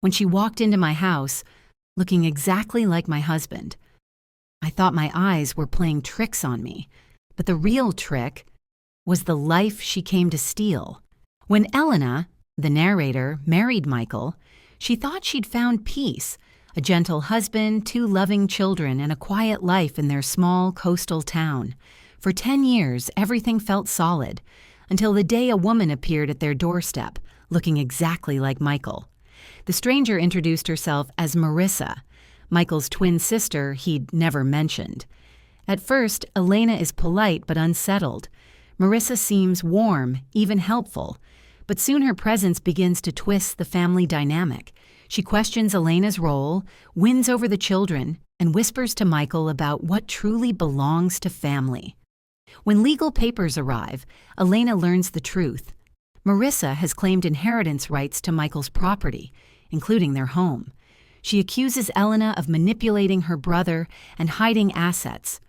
when she walked into my house, looking exactly like my husband. I thought my eyes were playing tricks on me, but the real trick was the life she came to steal. When Elena, the narrator, married Michael, she thought she'd found peace, a gentle husband, 2 loving children, and a quiet life in their small coastal town. For 10 years, everything felt solid, until the day a woman appeared at their doorstep, looking exactly like Michael. The stranger introduced herself as Marissa, Michael's twin sister he'd never mentioned. At first, Elena is polite but unsettled. Marissa seems warm, even helpful, but soon her presence begins to twist the family dynamic. She questions Elena's role, wins over the children, and whispers to Michael about what truly belongs to family. When legal papers arrive, Elena learns the truth. Marissa has claimed inheritance rights to Michael's property, including their home. She accuses Elena of manipulating her brother and hiding assets.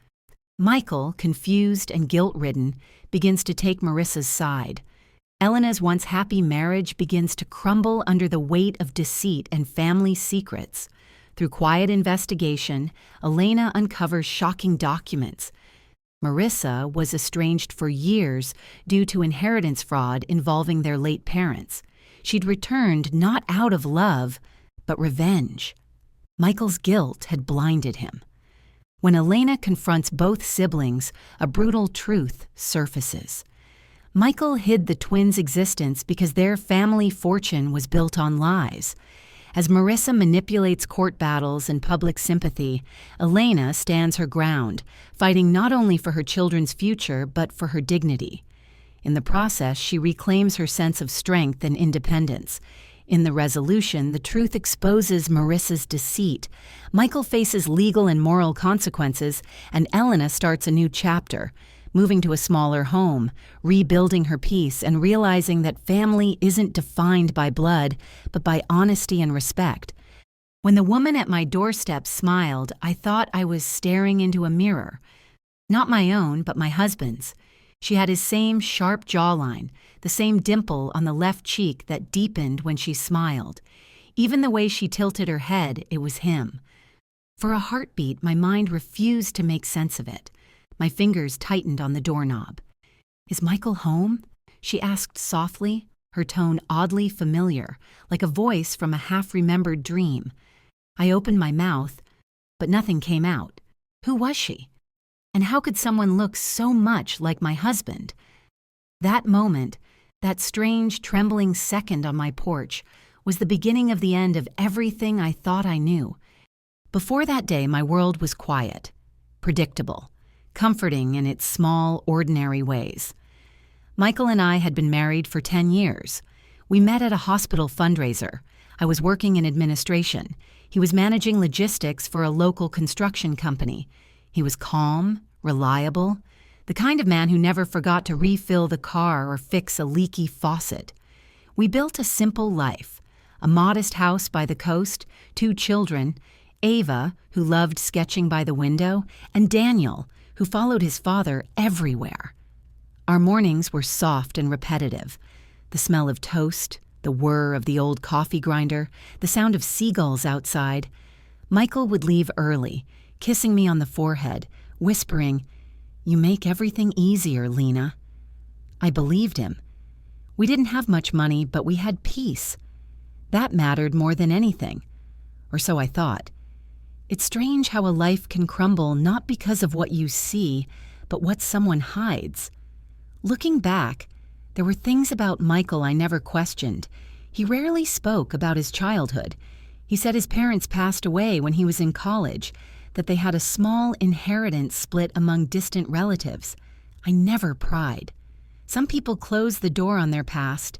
Michael, confused and guilt-ridden, begins to take Marissa's side. Elena's once happy marriage begins to crumble under the weight of deceit and family secrets. Through quiet investigation, Elena uncovers shocking documents. Marissa was estranged for years due to inheritance fraud involving their late parents. She'd returned not out of love, but revenge. Michael's guilt had blinded him. When Elena confronts both siblings, a brutal truth surfaces. Michael hid the twins' existence because their family fortune was built on lies. As Marissa manipulates court battles and public sympathy, Elena stands her ground, fighting not only for her children's future but for her dignity. In the process, she reclaims her sense of strength and independence. In the resolution, the truth exposes Marissa's deceit. Michael faces legal and moral consequences, and Elena starts a new chapter, moving to a smaller home, rebuilding her peace, and realizing that family isn't defined by blood, but by honesty and respect. When the woman at my doorstep smiled, I thought I was staring into a mirror. Not my own, but my husband's. She had his same sharp jawline, the same dimple on the left cheek that deepened when she smiled. Even the way she tilted her head, it was him. For a heartbeat, my mind refused to make sense of it. My fingers tightened on the doorknob. "Is Michael home?" she asked softly, her tone oddly familiar, like a voice from a half-remembered dream. I opened my mouth, but nothing came out. Who was she? And how could someone look so much like my husband? That moment, that strange, trembling second on my porch, was the beginning of the end of everything I thought I knew. Before that day, my world was quiet, predictable, comforting in its small, ordinary ways. Michael and I had been married for 10 years. We met at a hospital fundraiser. I was working in administration. He was managing logistics for a local construction company. He was calm, reliable, the kind of man who never forgot to refill the car or fix a leaky faucet. We built a simple life, a modest house by the coast, 2 children, Ava, who loved sketching by the window, and Daniel, who followed his father everywhere. Our mornings were soft and repetitive. The smell of toast, the whir of the old coffee grinder, the sound of seagulls outside. Michael would leave early, kissing me on the forehead, whispering, "You make everything easier, Lena." I believed him. We didn't have much money, but we had peace. That mattered more than anything, or so I thought. It's strange how a life can crumble not because of what you see, but what someone hides. Looking back, there were things about Michael I never questioned. He rarely spoke about his childhood. He said his parents passed away when he was in college, that they had a small inheritance split among distant relatives. I never pried. Some people close the door on their past,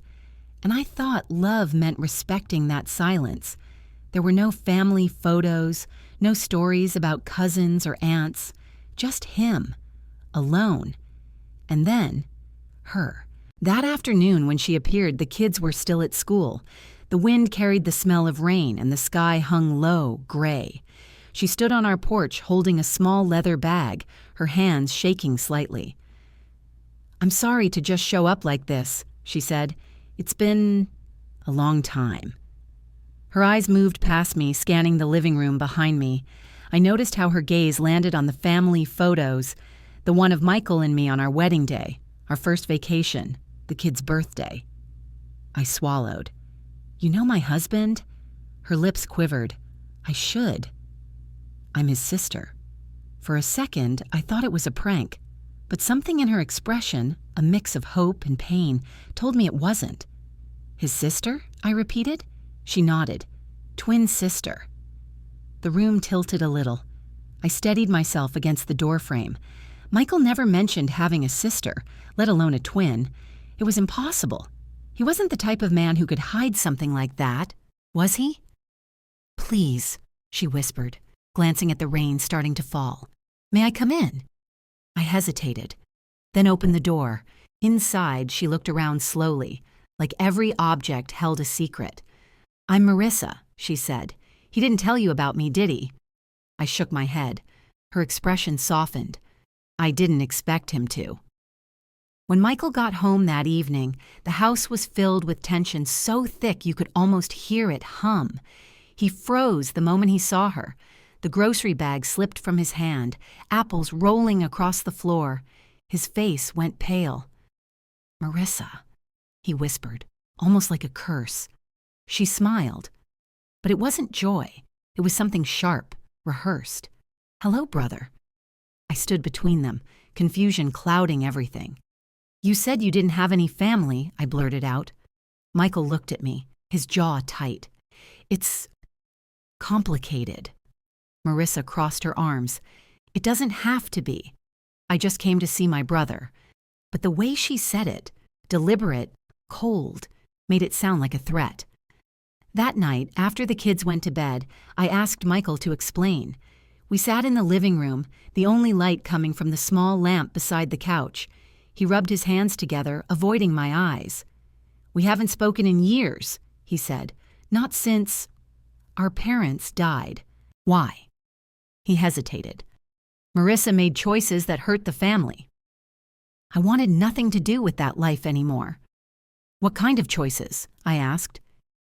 and I thought love meant respecting that silence. There were no family photos, no stories about cousins or aunts, just him, alone. And then, her. That afternoon when she appeared, the kids were still at school. The wind carried the smell of rain, and the sky hung low, gray. She stood on our porch holding a small leather bag, her hands shaking slightly. "I'm sorry to just show up like this," she said. "It's been a long time." Her eyes moved past me, scanning the living room behind me. I noticed how her gaze landed on the family photos, the one of Michael and me on our wedding day, our first vacation, the kid's birthday. I swallowed. "You know my husband?" Her lips quivered. "I should. I'm his sister." For a second, I thought it was a prank, but something in her expression, a mix of hope and pain, told me it wasn't. "His sister?" I repeated. She nodded. "Twin sister." The room tilted a little. I steadied myself against the doorframe. Michael never mentioned having a sister, let alone a twin. It was impossible. He wasn't the type of man who could hide something like that, was he? "Please," she whispered, glancing at the rain starting to fall. "May I come in?" I hesitated, then opened the door. Inside, she looked around slowly, like every object held a secret. "I'm Marissa," she said. "He didn't tell you about me, did he?" I shook my head. Her expression softened. I didn't expect him to. When Michael got home that evening, the house was filled with tension so thick you could almost hear it hum. He froze the moment he saw her. The grocery bag slipped from his hand, apples rolling across the floor. His face went pale. "Marissa," he whispered, almost like a curse. She smiled. But it wasn't joy. It was something sharp, rehearsed. "Hello, brother." I stood between them, confusion clouding everything. "You said you didn't have any family," I blurted out. Michael looked at me, his jaw tight. "It's complicated." Marissa crossed her arms. "It doesn't have to be. I just came to see my brother." But the way she said it, deliberate, cold, made it sound like a threat. That night, after the kids went to bed, I asked Michael to explain. We sat in the living room, the only light coming from the small lamp beside the couch. He rubbed his hands together, avoiding my eyes. "We haven't spoken in years," he said. "Not since our parents died." "Why?" He hesitated. "Marissa made choices that hurt the family." I wanted nothing to do with that life anymore. "What kind of choices?" I asked.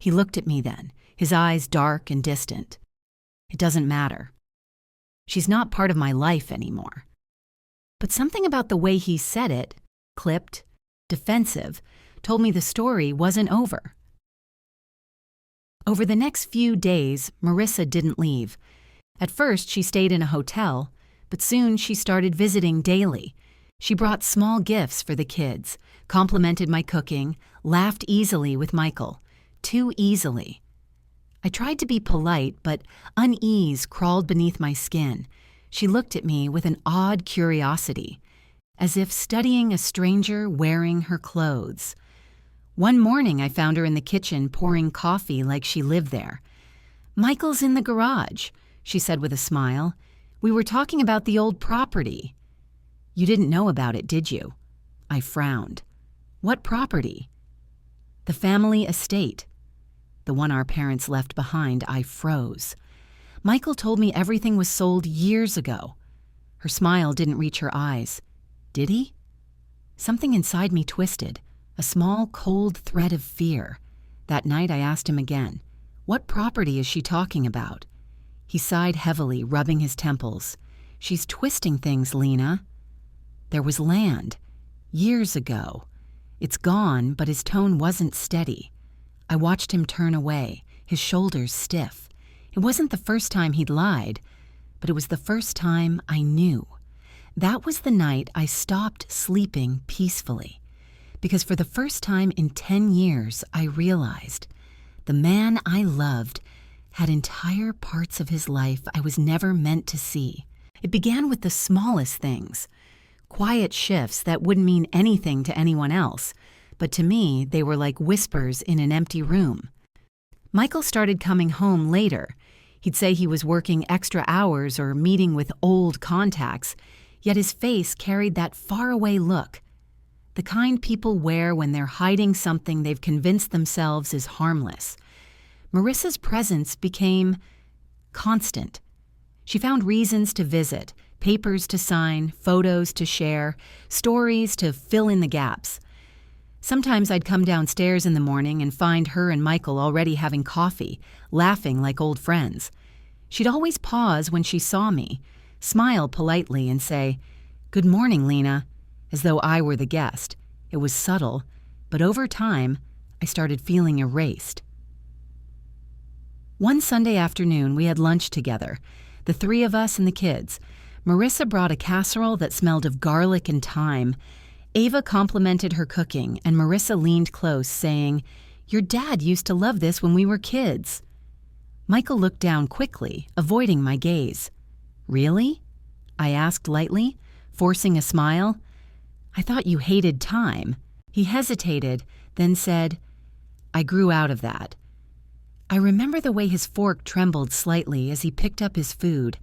He looked at me then, his eyes dark and distant. "It doesn't matter. She's not part of my life anymore." But something about the way he said it, clipped, defensive, told me the story wasn't over. Over the next few days, Marissa didn't leave. At first, she stayed in a hotel, but soon she started visiting daily. She brought small gifts for the kids, complimented my cooking, laughed easily with Michael. Too easily. I tried to be polite, but unease crawled beneath my skin. She looked at me with an odd curiosity, as if studying a stranger wearing her clothes. One morning I found her in the kitchen pouring coffee like she lived there. "Michael's in the garage," she said with a smile. "We were talking about the old property." "You didn't know about it, did you?" I frowned. "What property?" "The family estate. The one our parents left behind." I froze. "Michael told me everything was sold years ago." Her smile didn't reach her eyes. "Did he?" Something inside me twisted, a small, cold thread of fear. That night I asked him again, "What property is she talking about?" He sighed heavily, rubbing his temples. "She's twisting things, Lena. There was land. Years ago. It's gone," but his tone wasn't steady. I watched him turn away, his shoulders stiff. It wasn't the first time he'd lied, but it was the first time I knew. That was the night I stopped sleeping peacefully, because for the first time in 10 years, I realized the man I loved had entire parts of his life I was never meant to see. It began with the smallest things, quiet shifts that wouldn't mean anything to anyone else, but to me, they were like whispers in an empty room. Michael started coming home later. He'd say he was working extra hours or meeting with old contacts, yet his face carried that faraway look, the kind people wear when they're hiding something they've convinced themselves is harmless. Marissa's presence became constant. She found reasons to visit, papers to sign, photos to share, stories to fill in the gaps. Sometimes I'd come downstairs in the morning and find her and Michael already having coffee, laughing like old friends. She'd always pause when she saw me, smile politely and say, "Good morning, Lena," as though I were the guest. It was subtle, but over time, I started feeling erased. One Sunday afternoon, we had lunch together, the three of us and the kids. Marissa brought a casserole that smelled of garlic and thyme. Ava complimented her cooking, and Marissa leaned close, saying, "Your dad used to love this when we were kids." Michael looked down quickly, avoiding my gaze. "Really?" I asked lightly, forcing a smile. "I thought you hated thyme." He hesitated, then said, "I grew out of that." I remember the way his fork trembled slightly as he picked up his food.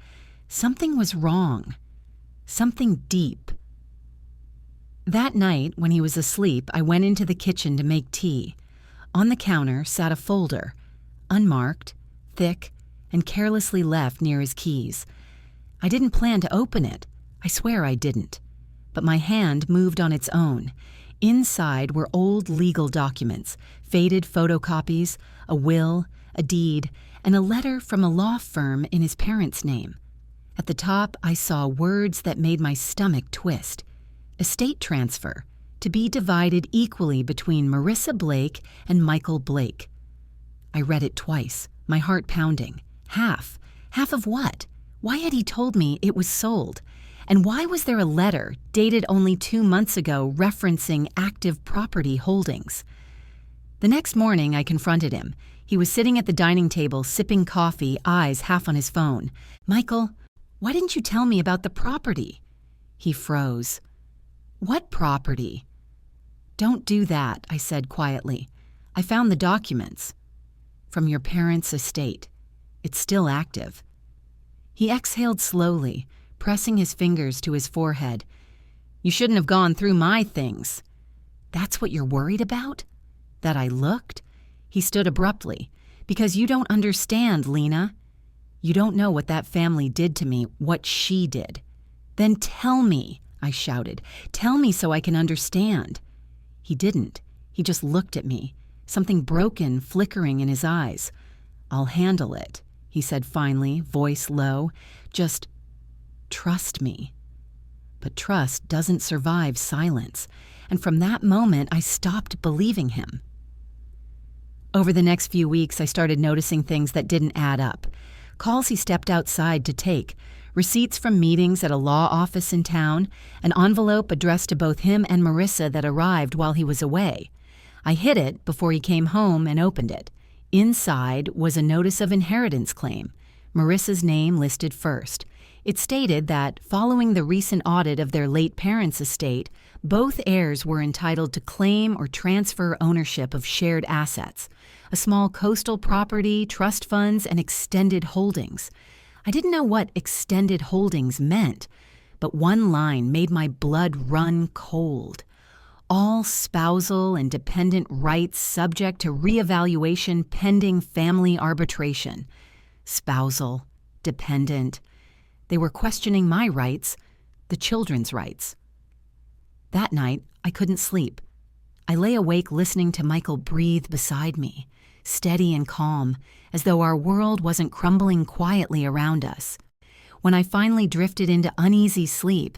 Something was wrong. Something deep. That night, when he was asleep, I went into the kitchen to make tea. On the counter sat a folder, unmarked, thick, and carelessly left near his keys. I didn't plan to open it. I swear I didn't. But my hand moved on its own. Inside were old legal documents, faded photocopies, a will, a deed, and a letter from a law firm in his parents' name. At the top, I saw words that made my stomach twist. Estate transfer, to be divided equally between Marissa Blake and Michael Blake. I read it twice, my heart pounding. Half? Half of what? Why had he told me it was sold? And why was there a letter, dated only 2 months ago, referencing active property holdings? The next morning, I confronted him. He was sitting at the dining table, sipping coffee, eyes half on his phone. "Michael, why didn't you tell me about the property?" He froze. "What property?" "Don't do that," I said quietly. "I found the documents. From your parents' estate. It's still active." He exhaled slowly, pressing his fingers to his forehead. "You shouldn't have gone through my things." "That's what you're worried about? That I looked?" He stood abruptly. "Because you don't understand, Lena. You don't know what that family did to me, what she did." "Then tell me," I shouted. "Tell me so I can understand." He didn't. He just looked at me, something broken flickering in his eyes. "I'll handle it," he said finally, voice low. "Just trust me." But trust doesn't survive silence, and from that moment I stopped believing him. Over the next few weeks, I started noticing things that didn't add up. Calls he stepped outside to take, receipts from meetings at a law office in town, an envelope addressed to both him and Marissa that arrived while he was away. I hid it before he came home and opened it. Inside was a notice of inheritance claim, Marissa's name listed first. It stated that, following the recent audit of their late parents' estate, both heirs were entitled to claim or transfer ownership of shared assets, a small coastal property, trust funds, and extended holdings. I didn't know what extended holdings meant, but one line made my blood run cold. All spousal and dependent rights subject to reevaluation pending family arbitration. Spousal, dependent. They were questioning my rights, the children's rights. That night, I couldn't sleep. I lay awake listening to Michael breathe beside me, steady and calm, as though our world wasn't crumbling quietly around us. When I finally drifted into uneasy sleep,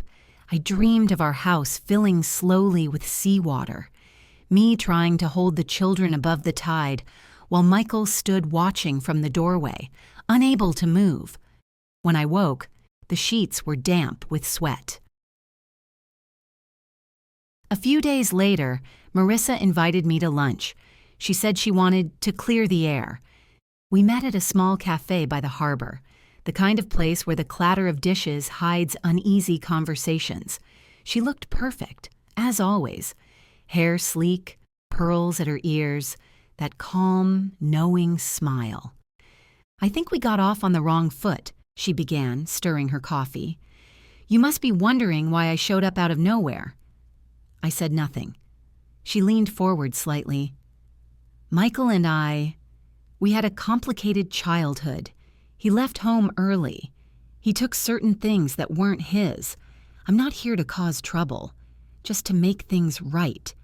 I dreamed of our house filling slowly with seawater, me trying to hold the children above the tide, while Michael stood watching from the doorway, unable to move. When I woke, the sheets were damp with sweat. A few days later, Marissa invited me to lunch. She said she wanted to clear the air. We met at a small cafe by the harbor, the kind of place where the clatter of dishes hides uneasy conversations. She looked perfect, as always. Hair sleek, pearls at her ears, that calm, knowing smile. "I think we got off on the wrong foot," she began, stirring her coffee. "You must be wondering why I showed up out of nowhere." I said nothing. She leaned forward slightly. "Michael and we had a complicated childhood. He left home early. He took certain things that weren't his. I'm not here to cause trouble, just to make things right."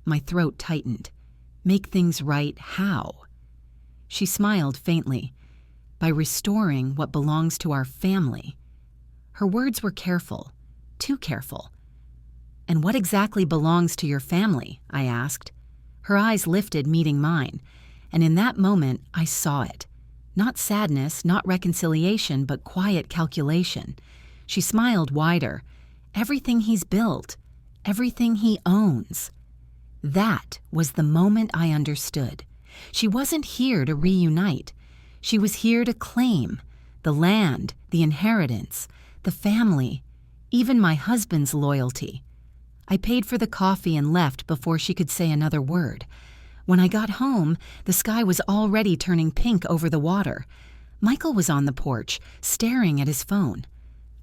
My throat tightened. Make things right how? She smiled faintly. By restoring what belongs to our family. Her words were careful, too careful. And what exactly belongs to your family? I asked. Her eyes lifted, meeting mine, and in that moment I saw it. Not sadness, not reconciliation, but quiet calculation. She smiled wider. Everything he's built, everything he owns. That was the moment I understood. She wasn't here to reunite. She was here to claim the land, the inheritance, the family, even my husband's loyalty. I paid for the coffee and left before she could say another word. When I got home, the sky was already turning pink over the water. Michael was on the porch, staring at his phone.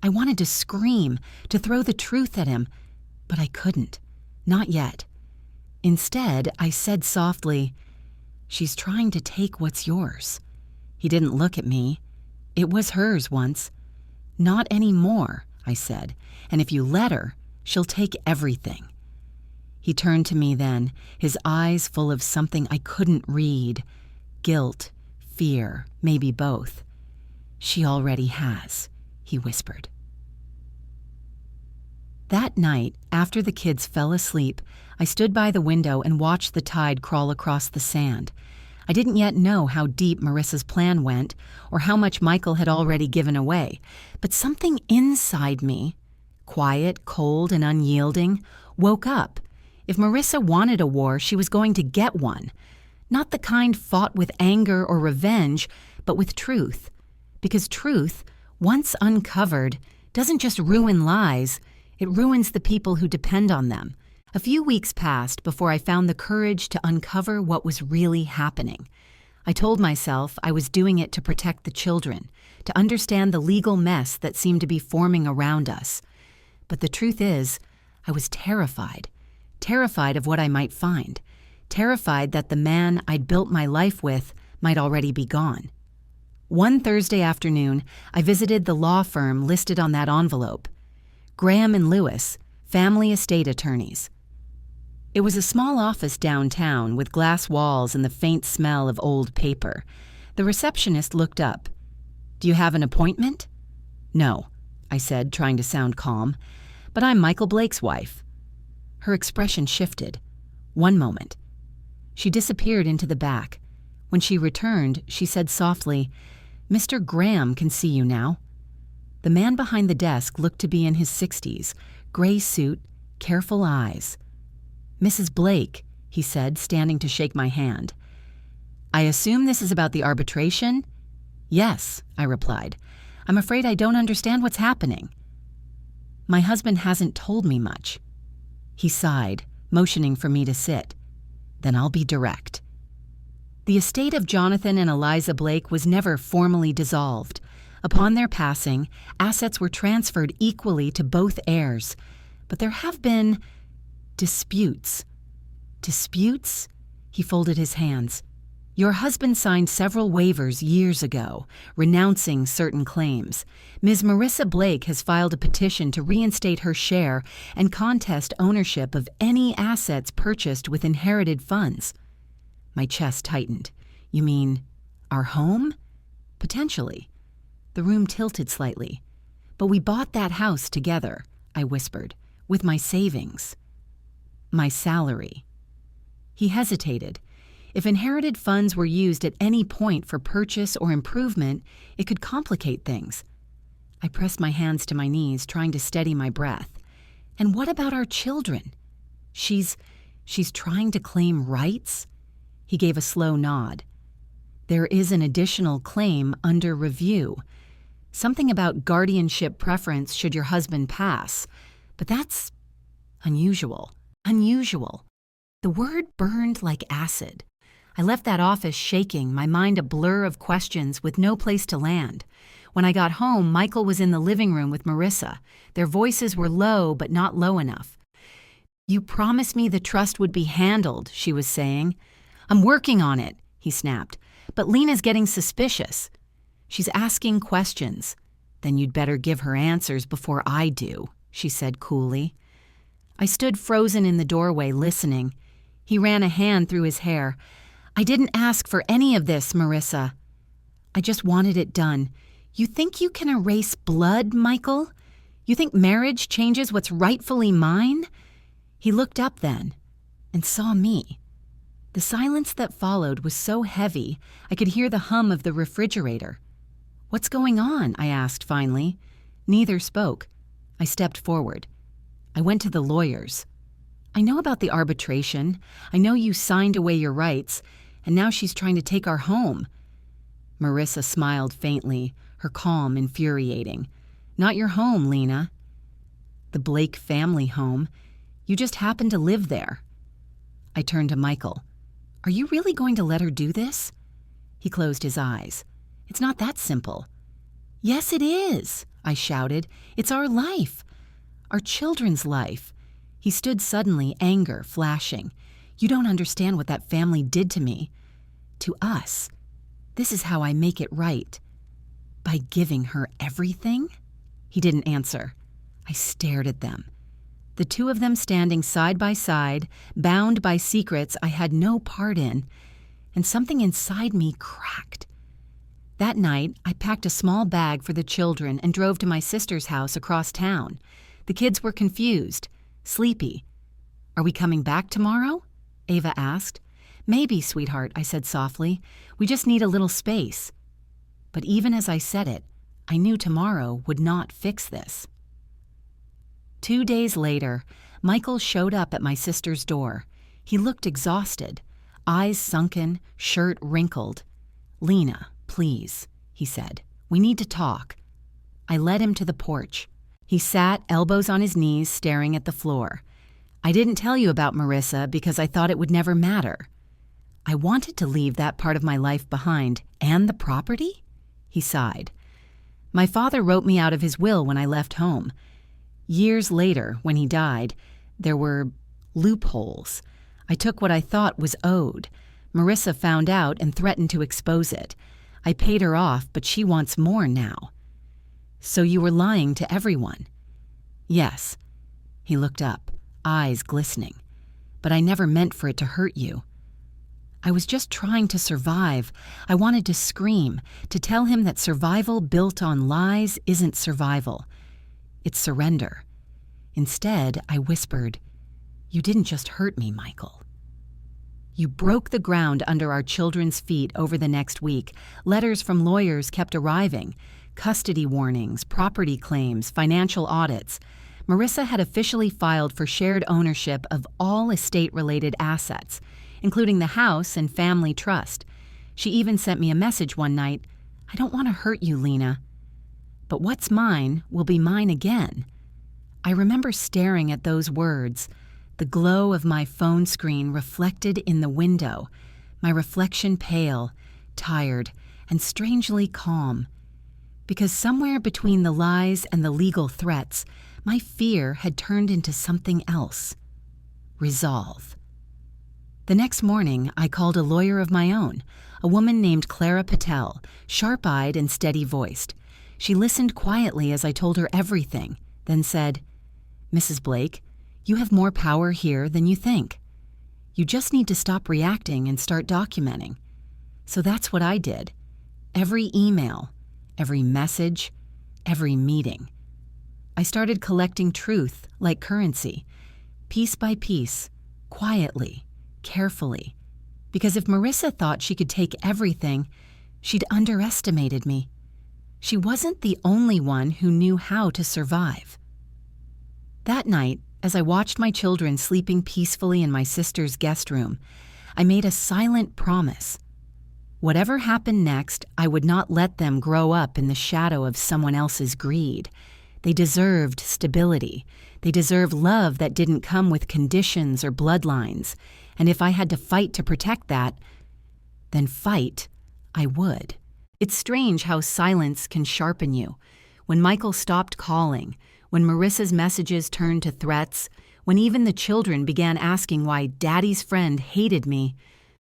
I wanted to scream, to throw the truth at him, but I couldn't. Not yet. Instead, I said softly, "She's trying to take what's yours." He didn't look at me. "It was hers once." "Not anymore," I said, "and if you let her, she'll take everything." He turned to me then, his eyes full of something I couldn't read. Guilt, fear, maybe both. "She already has," he whispered. That night, after the kids fell asleep, I stood by the window and watched the tide crawl across the sand. I didn't yet know how deep Marissa's plan went or how much Michael had already given away, but something inside me, quiet, cold, and unyielding, woke up. If Marissa wanted a war, she was going to get one. Not the kind fought with anger or revenge, but with truth. Because truth, once uncovered, doesn't just ruin lies, it ruins the people who depend on them. A few weeks passed before I found the courage to uncover what was really happening. I told myself I was doing it to protect the children, to understand the legal mess that seemed to be forming around us. But the truth is, I was terrified. Terrified of what I might find. Terrified that the man I'd built my life with might already be gone. One Thursday afternoon, I visited the law firm listed on that envelope. Graham and Lewis, family estate attorneys. It was a small office downtown with glass walls and the faint smell of old paper. The receptionist looked up. "Do you have an appointment?" "No," I said, trying to sound calm. "But I'm Michael Blake's wife." Her expression shifted. One moment. She disappeared into the back. When she returned, she said softly, "Mr. Graham can see you now." The man behind the desk looked to be in his 60s, gray suit, careful eyes. "Mrs. Blake," he said, standing to shake my hand. "I assume this is about the arbitration?" "Yes," I replied. "I'm afraid I don't understand what's happening." "My husband hasn't told me much." He sighed, motioning for me to sit. "Then I'll be direct." The estate of Jonathan and Eliza Blake was never formally dissolved. Upon their passing, assets were transferred equally to both heirs. But there have been disputes. Disputes? He folded his hands. Your husband signed several waivers years ago, renouncing certain claims. Ms. Marissa Blake has filed a petition to reinstate her share and contest ownership of any assets purchased with inherited funds. My chest tightened. You mean our home? Potentially. The room tilted slightly. But we bought that house together, I whispered, with my savings. My salary. He hesitated. If inherited funds were used at any point for purchase or improvement, it could complicate things. I pressed my hands to my knees, trying to steady my breath. And what about our children? She's trying to claim rights? He gave a slow nod. There is an additional claim under review. Something about guardianship preference should your husband pass. But that's unusual. Unusual. The word burned like acid. I left that office shaking, my mind a blur of questions with no place to land. When I got home, Michael was in the living room with Marissa. Their voices were low, but not low enough. You promised me the trust would be handled, she was saying. I'm working on it, he snapped. But Lena's getting suspicious. She's asking questions. Then you'd better give her answers before I do, she said coolly. I stood frozen in the doorway, listening. He ran a hand through his hair. I didn't ask for any of this, Marissa. I just wanted it done. You think you can erase blood, Michael? You think marriage changes what's rightfully mine? He looked up then and saw me. The silence that followed was so heavy, I could hear the hum of the refrigerator. What's going on? I asked finally. Neither spoke. I stepped forward. I went to the lawyers. I know about the arbitration. I know you signed away your rights, and now she's trying to take our home. Marissa smiled faintly, her calm infuriating. Not your home, Lena. The Blake family home. You just happen to live there. I turned to Michael. Are you really going to let her do this? He closed his eyes. It's not that simple. Yes, it is, I shouted. It's our life. Our children's life. He stood suddenly, anger flashing. You don't understand what that family did to me. To us. This is how I make it right. By giving her everything? He didn't answer. I stared at them. The two of them standing side by side, bound by secrets I had no part in, and something inside me cracked. That night, I packed a small bag for the children and drove to my sister's house across town. The kids were confused, sleepy. Are we coming back tomorrow? Ava asked. Maybe, sweetheart, I said softly. We just need a little space. But even as I said it, I knew tomorrow would not fix this. 2 days later, Michael showed up at my sister's door. He looked exhausted, eyes sunken, shirt wrinkled. Lena, please, he said. We need to talk. I led him to the porch. He sat, elbows on his knees, staring at the floor. I didn't tell you about Marissa because I thought it would never matter. I wanted to leave that part of my life behind, and the property? He sighed. My father wrote me out of his will when I left home. Years later, when he died, there were loopholes. I took what I thought was owed. Marissa found out and threatened to expose it. I paid her off, but she wants more now. So you were lying to everyone? Yes. He looked up, eyes glistening. But I never meant for it to hurt you. I was just trying to survive. I wanted to scream, to tell him that survival built on lies isn't survival. It's surrender. Instead, I whispered, You didn't just hurt me, Michael. You broke the ground under our children's feet over the next week. Letters from lawyers kept arriving. Custody warnings, property claims, financial audits. Marissa had officially filed for shared ownership of all estate-related assets, including the house and family trust. She even sent me a message one night, I don't want to hurt you, Lena. But what's mine will be mine again. I remember staring at those words, the glow of my phone screen reflected in the window, my reflection pale, tired, and strangely calm. Because somewhere between the lies and the legal threats, my fear had turned into something else. Resolve. The next morning, I called a lawyer of my own, a woman named Clara Patel, sharp-eyed and steady-voiced. She listened quietly as I told her everything, then said, Mrs. Blake, you have more power here than you think. You just need to stop reacting and start documenting. So that's what I did. Every email, every message, every meeting. I started collecting truth like currency, piece by piece, quietly, carefully. Because if Marissa thought she could take everything, she'd underestimated me. She wasn't the only one who knew how to survive. That night, as I watched my children sleeping peacefully in my sister's guest room, I made a silent promise. Whatever happened next, I would not let them grow up in the shadow of someone else's greed. They deserved stability. They deserved love that didn't come with conditions or bloodlines. And if I had to fight to protect that, then fight, I would. It's strange how silence can sharpen you. When Michael stopped calling, when Marissa's messages turned to threats, when even the children began asking why Daddy's friend hated me,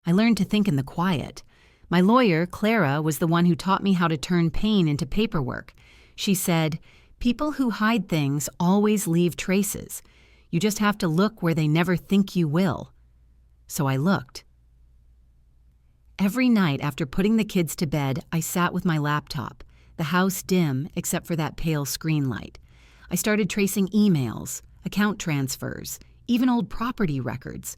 I learned to think in the quiet. My lawyer, Clara, was the one who taught me how to turn pain into paperwork. She said, people who hide things always leave traces. You just have to look where they never think you will. So I looked. Every night after putting the kids to bed, I sat with my laptop, the house dim except for that pale screen light. I started tracing emails, account transfers, even old property records.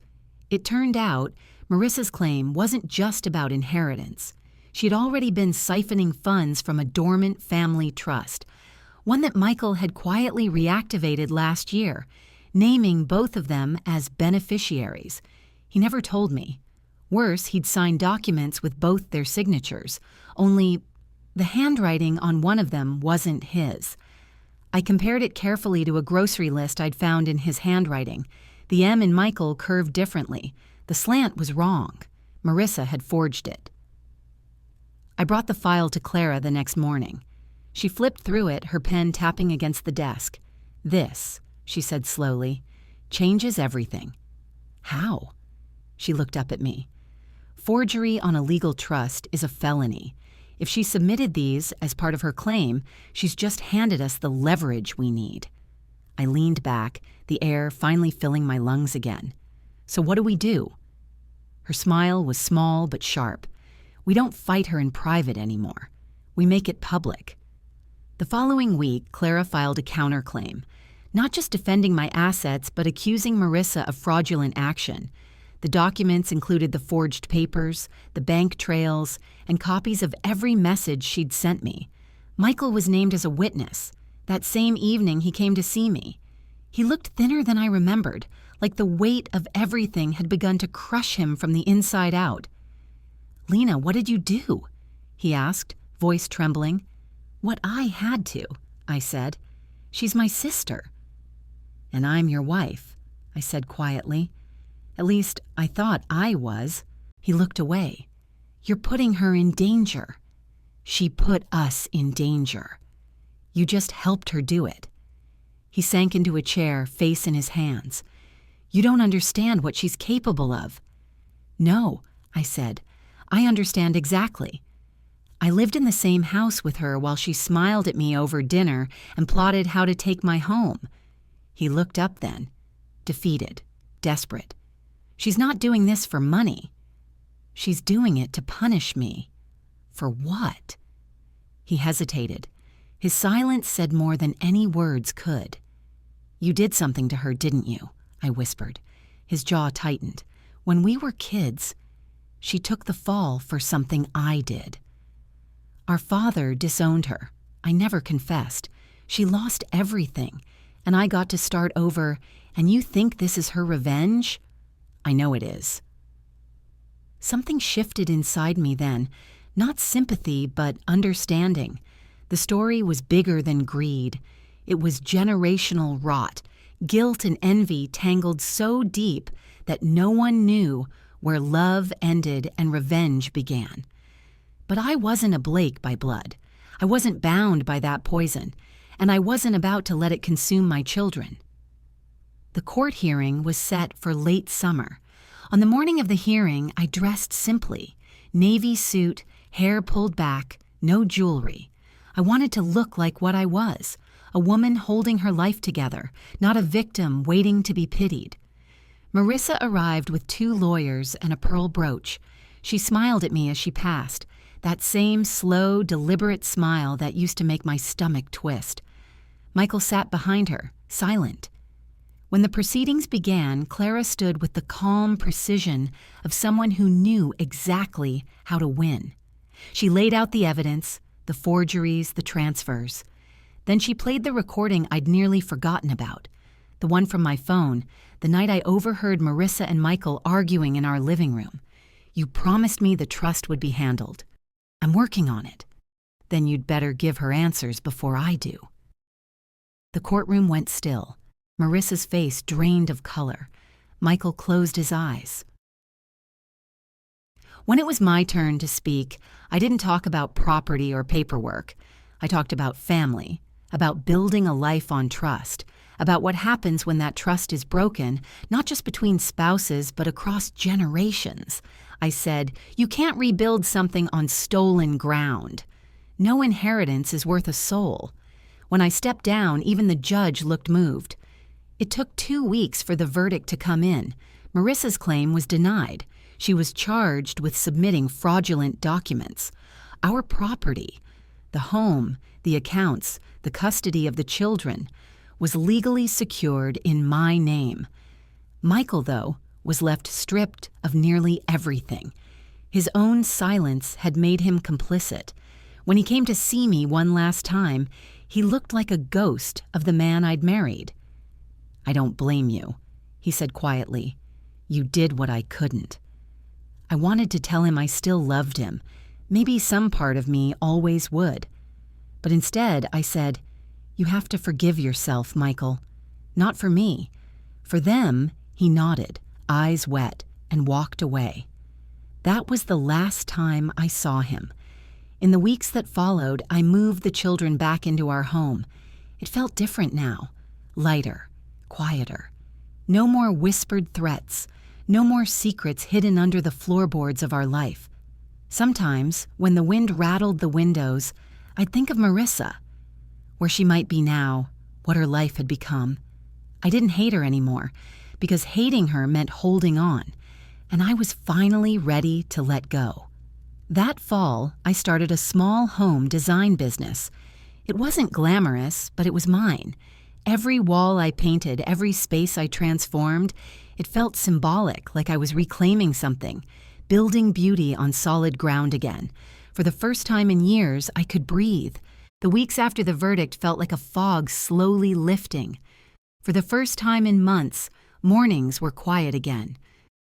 It turned out Marissa's claim wasn't just about inheritance. She had already been siphoning funds from a dormant family trust, one that Michael had quietly reactivated last year, naming both of them as beneficiaries. He never told me. Worse, he'd signed documents with both their signatures, only the handwriting on one of them wasn't his. I compared it carefully to a grocery list I'd found in his handwriting. The M in Michael curved differently. The slant was wrong. Marissa had forged it. I brought the file to Clara the next morning. She flipped through it, her pen tapping against the desk. "This," she said slowly, "changes everything." "How?" She looked up at me. Forgery on a legal trust is a felony. If she submitted these as part of her claim, she's just handed us the leverage we need. I leaned back, the air finally filling my lungs again. "So what do we do?" Her smile was small but sharp. "We don't fight her in private anymore. We make it public." The following week, Clara filed a counterclaim, not just defending my assets, but accusing Marissa of fraudulent action. The documents included the forged papers, the bank trails, and copies of every message she'd sent me. Michael was named as a witness. That same evening, he came to see me. He looked thinner than I remembered, like the weight of everything had begun to crush him from the inside out. "Lena, what did you do?" he asked, voice trembling. "What I had to," I said. "She's my sister." "And I'm your wife," I said quietly. "At least, I thought I was." He looked away. "You're putting her in danger." "She put us in danger. You just helped her do it." He sank into a chair, face in his hands. "You don't understand what she's capable of." "No," I said. "I understand exactly. I lived in the same house with her while she smiled at me over dinner and plotted how to take my home." He looked up then, defeated, desperate. "She's not doing this for money. She's doing it to punish me." "For what?" He hesitated. His silence said more than any words could. "You did something to her, didn't you?" I whispered. His jaw tightened. "When we were kids, she took the fall for something I did. Our father disowned her. I never confessed. She lost everything, and I got to start over, and you think this is her revenge?" "I know it is." Something shifted inside me then, not sympathy, but understanding. The story was bigger than greed. It was generational rot, guilt and envy tangled so deep that no one knew where love ended and revenge began. But I wasn't a Blake by blood. I wasn't bound by that poison, and I wasn't about to let it consume my children. The court hearing was set for late summer. On the morning of the hearing, I dressed simply. Navy suit, hair pulled back, no jewelry. I wanted to look like what I was, a woman holding her life together, not a victim waiting to be pitied. Marissa arrived with 2 lawyers and a pearl brooch. She smiled at me as she passed, that same slow, deliberate smile that used to make my stomach twist. Michael sat behind her, silent. When the proceedings began, Clara stood with the calm precision of someone who knew exactly how to win. She laid out the evidence, the forgeries, the transfers. Then she played the recording I'd nearly forgotten about, the one from my phone, the night I overheard Marissa and Michael arguing in our living room. "You promised me the trust would be handled. I'm working on it. Then you'd better give her answers before I do." The courtroom went still. Marissa's face drained of color. Michael closed his eyes. When it was my turn to speak, I didn't talk about property or paperwork. I talked about family, about building a life on trust, about what happens when that trust is broken, not just between spouses, but across generations. I said, "You can't rebuild something on stolen ground. No inheritance is worth a soul." When I stepped down, even the judge looked moved. It took 2 weeks for the verdict to come in. Marissa's claim was denied. She was charged with submitting fraudulent documents. Our property, the home, the accounts, the custody of the children, was legally secured in my name. Michael, though, was left stripped of nearly everything. His own silence had made him complicit. When he came to see me one last time, he looked like a ghost of the man I'd married. "I don't blame you," he said quietly. "You did what I couldn't." I wanted to tell him I still loved him. Maybe some part of me always would. But instead, I said, "You have to forgive yourself, Michael. Not for me. For them." He nodded, eyes wet, and walked away. That was the last time I saw him. In the weeks that followed, I moved the children back into our home. It felt different now, lighter, quieter. No more whispered threats, no more secrets hidden under the floorboards of our life. Sometimes, when the wind rattled the windows, I'd think of Marissa, where she might be now, what her life had become. I didn't hate her anymore, because hating her meant holding on, and I was finally ready to let go. That fall, I started a small home design business. It wasn't glamorous, but it was mine. Every wall I painted, every space I transformed, it felt symbolic, like I was reclaiming something, building beauty on solid ground again. For the first time in years, I could breathe. The weeks after the verdict felt like a fog slowly lifting. For the first time in months, mornings were quiet again.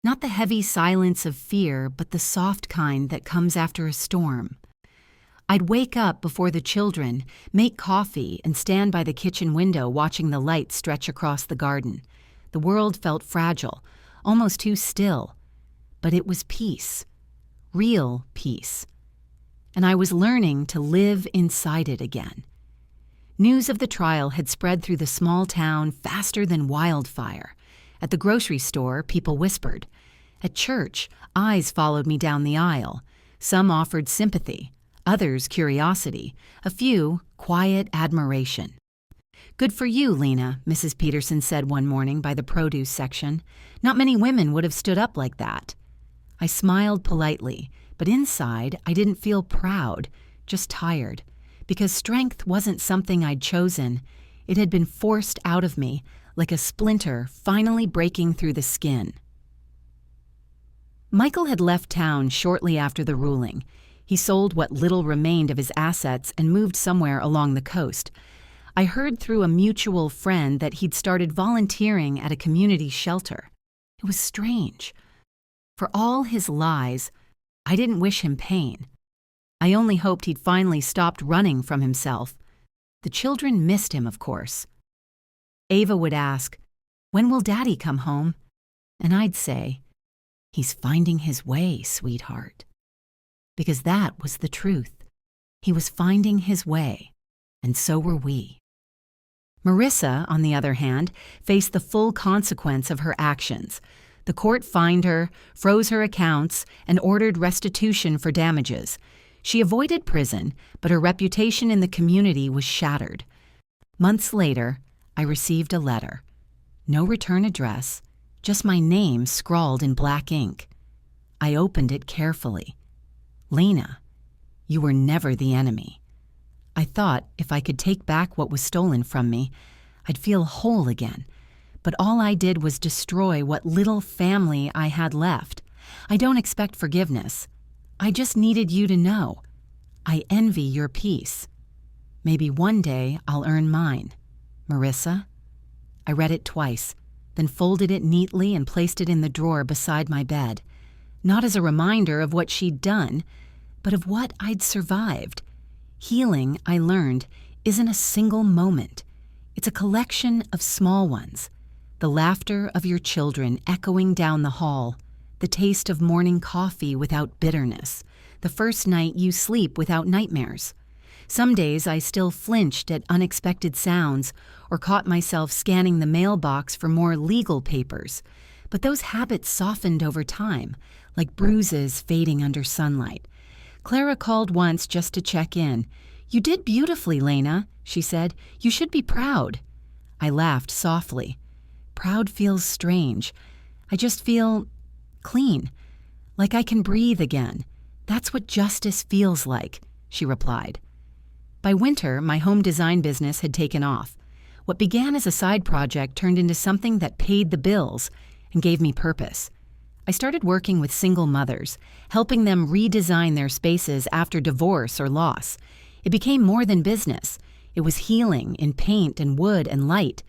Not the heavy silence of fear, but the soft kind that comes after a storm. I'd wake up before the children, make coffee, and stand by the kitchen window watching the light stretch across the garden. The world felt fragile, almost too still. But it was peace. Real peace. And I was learning to live inside it again. News of the trial had spread through the small town faster than wildfire. At the grocery store, people whispered. At church, eyes followed me down the aisle. Some offered sympathy, others curiosity, a few quiet admiration. "Good for you, Lena," Mrs. Peterson said one morning by the produce section. "Not many women would have stood up like that." I smiled politely, but inside I didn't feel proud, just tired, because strength wasn't something I'd chosen. It had been forced out of me, like a splinter finally breaking through the skin. Michael had left town shortly after the ruling. He sold what little remained of his assets and moved somewhere along the coast. I heard through a mutual friend that he'd started volunteering at a community shelter. It was strange. For all his lies, I didn't wish him pain. I only hoped he'd finally stopped running from himself. The children missed him, of course. Ava would ask, "When will Daddy come home?" And I'd say, "He's finding his way, sweetheart." Because that was the truth. He was finding his way, and so were we. Marissa, on the other hand, faced the full consequence of her actions. The court fined her, froze her accounts, and ordered restitution for damages. She avoided prison, but her reputation in the community was shattered. Months later, I received a letter. No return address, just my name scrawled in black ink. I opened it carefully. "Lena, you were never the enemy." I thought if I could take back what was stolen from me, I'd feel whole again. But all I did was destroy what little family I had left. I don't expect forgiveness. I just needed you to know. I envy your peace. Maybe one day I'll earn mine. Marissa? I read it twice, then folded it neatly and placed it in the drawer beside my bed. Not as a reminder of what she'd done, but of what I'd survived. Healing, I learned, isn't a single moment. It's a collection of small ones. The laughter of your children echoing down the hall, the taste of morning coffee without bitterness, the first night you sleep without nightmares. Some days I still flinched at unexpected sounds or caught myself scanning the mailbox for more legal papers. But those habits softened over time, like bruises fading under sunlight. Clara called once just to check in. "You did beautifully, Lena," she said. "You should be proud." I laughed softly. Proud feels strange. I just feel clean. Like I can breathe again. That's what justice feels like, she replied. By winter, my home design business had taken off. What began as a side project turned into something that paid the bills and gave me purpose. I started working with single mothers, helping them redesign their spaces after divorce or loss. It became more than business. It was healing in paint and wood and light,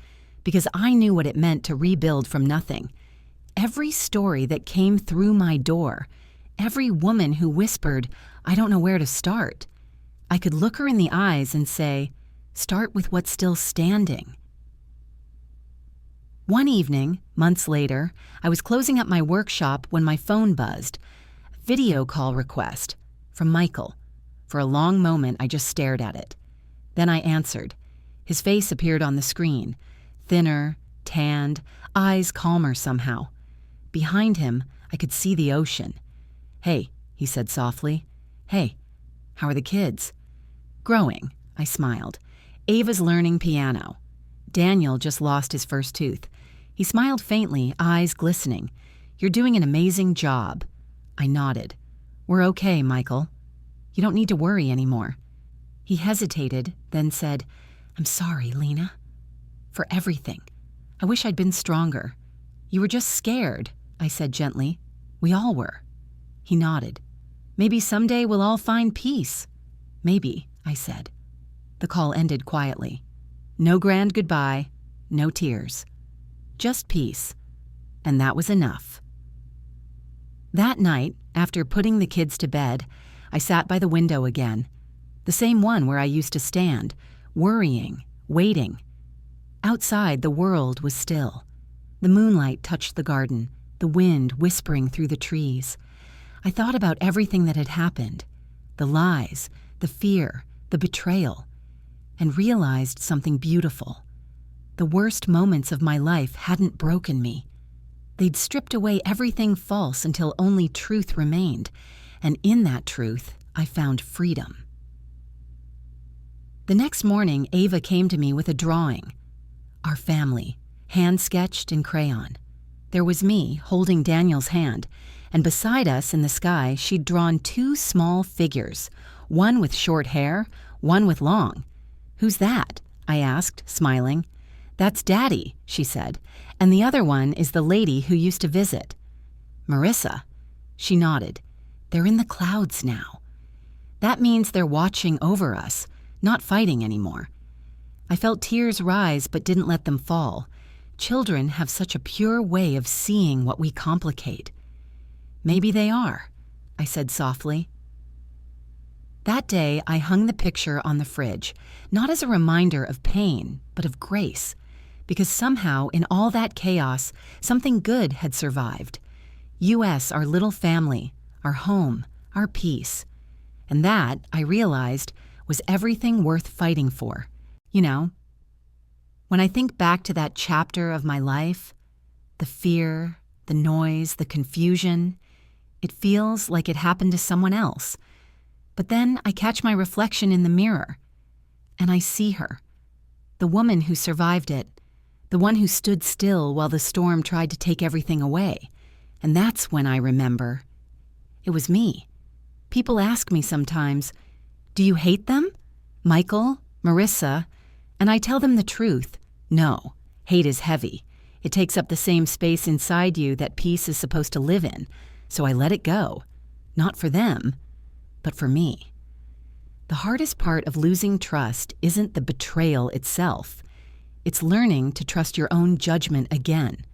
because I knew what it meant to rebuild from nothing. Every story that came through my door, every woman who whispered, "I don't know where to start," I could look her in the eyes and say, "Start with what's still standing." One evening, months later, I was closing up my workshop when my phone buzzed. A video call request from Michael. For a long moment, I just stared at it. Then I answered. His face appeared on the screen, thinner, tanned, eyes calmer somehow. Behind him, I could see the ocean. "Hey," he said softly. "Hey, how are the kids?" "Growing," I smiled. "Ava's learning piano. Daniel just lost his first tooth." He smiled faintly, eyes glistening. "You're doing an amazing job." I nodded. "We're okay, Michael. You don't need to worry anymore." He hesitated, then said, "I'm sorry, Lena. For everything. I wish I'd been stronger." "You were just scared," I said gently. "We all were." He nodded. "Maybe someday we'll all find peace." "Maybe," I said. The call ended quietly. No grand goodbye, no tears. Just peace. And that was enough. That night, after putting the kids to bed, I sat by the window again. The same one where I used to stand, worrying, waiting. Outside, the world was still. The moonlight touched the garden, the wind whispering through the trees. I thought about everything that had happened, the lies, the fear, the betrayal, and realized something beautiful. The worst moments of my life hadn't broken me. They'd stripped away everything false until only truth remained, and in that truth, I found freedom. The next morning, Ava came to me with a drawing. Our family, hand-sketched in crayon. There was me, holding Daniel's hand, and beside us in the sky, she'd drawn 2 small figures, one with short hair, one with long. "Who's that?" I asked, smiling. "That's Daddy," she said, "and the other one is the lady who used to visit." "Marissa?" She nodded. "They're in the clouds now. That means they're watching over us, not fighting anymore." I felt tears rise but didn't let them fall. Children have such a pure way of seeing what we complicate. "Maybe they are," I said softly. That day, I hung the picture on the fridge, not as a reminder of pain, but of grace, because somehow in all that chaos, something good had survived. US, our little family, our home, our peace. And that, I realized, was everything worth fighting for. You know, when I think back to that chapter of my life, the fear, the noise, the confusion, it feels like it happened to someone else. But then I catch my reflection in the mirror, and I see her, the woman who survived it, the one who stood still while the storm tried to take everything away. And that's when I remember. It was me. People ask me sometimes, "Do you hate them? Michael, Marissa?" And I tell them the truth. No, hate is heavy. It takes up the same space inside you that peace is supposed to live in. So I let it go. Not for them, but for me. The hardest part of losing trust isn't the betrayal itself. It's learning to trust your own judgment again.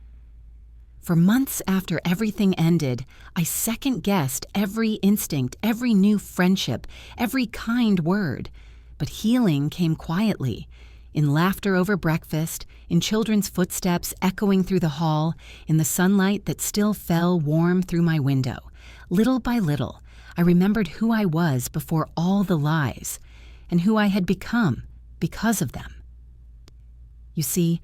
For months after everything ended, I second-guessed every instinct, every new friendship, every kind word. But healing came quietly, in laughter over breakfast, in children's footsteps echoing through the hall, in the sunlight that still fell warm through my window. Little by little, I remembered who I was before all the lies, and who I had become because of them. You see,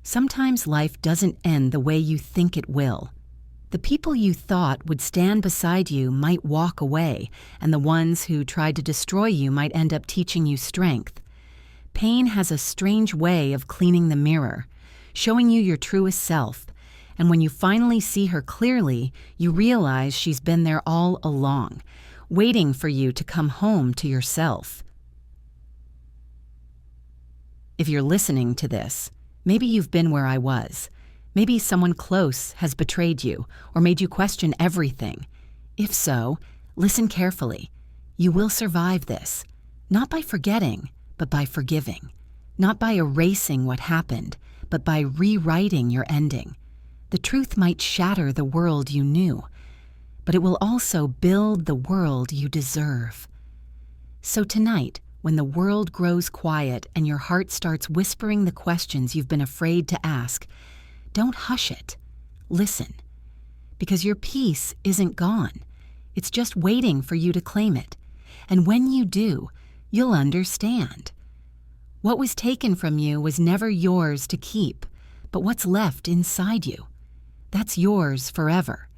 sometimes life doesn't end the way you think it will. The people you thought would stand beside you might walk away, and the ones who tried to destroy you might end up teaching you strength. Pain has a strange way of cleaning the mirror, showing you your truest self, And when you finally see her clearly, you realize she's been there all along, waiting for you to come home to yourself. If you're listening to this, maybe you've been where I was. Maybe someone close has betrayed you or made you question everything. If so, listen carefully. You will survive this, not by forgetting, but by forgiving. Not by erasing what happened, but by rewriting your ending. The truth might shatter the world you knew, but it will also build the world you deserve. So tonight, when the world grows quiet and your heart starts whispering the questions you've been afraid to ask, don't hush it. Listen. Because your peace isn't gone. It's just waiting for you to claim it. And when you do, you'll understand. What was taken from you was never yours to keep, but what's left inside you. That's yours forever.